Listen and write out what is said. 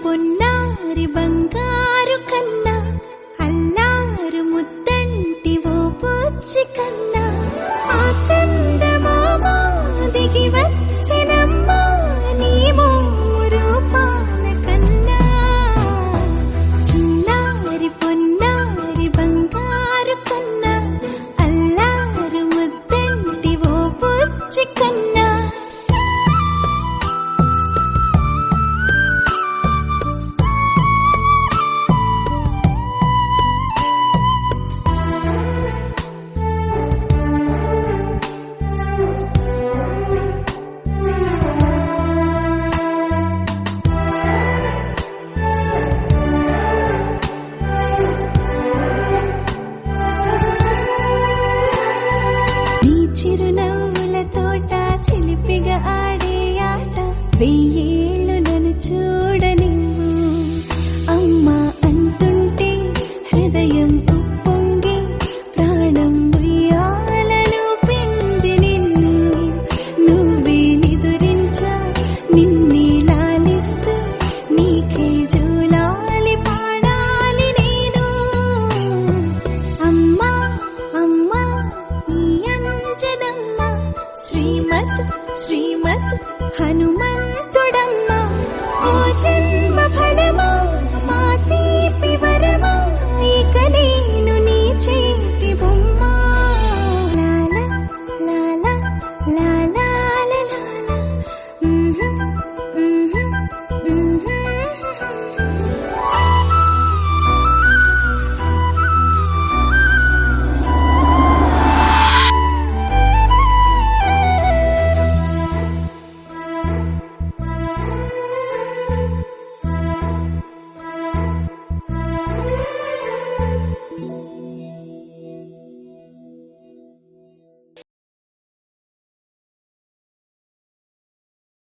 పొన్నారి బంగారు కన్నా అల్లారు ముద్దంటి ఓ పూచి కన్నా ఆ చందమామ దిగి వచ్చినమ్మా నీ రూపాన కన్నా చిన్నారి పొన్నారి బంగారు కన్నా అల్లారు ముద్దంటి ఓ పూచి కన్నా చిరునవ్వుల తోట చిలిపిగా ఆడే ఆట వెయ్యేళ్ళు నన్ను చూడనివ్వు అమ్మా అంటుంటే హృదయం ఉప్పొంగి ప్రాణం ఉయ్యాలలో పిండి నిన్ను నువ్వే నిదురించా నిన్నే లాలిస్తూ నీకే జోలాలి పాడాలి నేను అమ్మా అమ్మా శ్రీమద్ శ్రీమద్ హనుమంత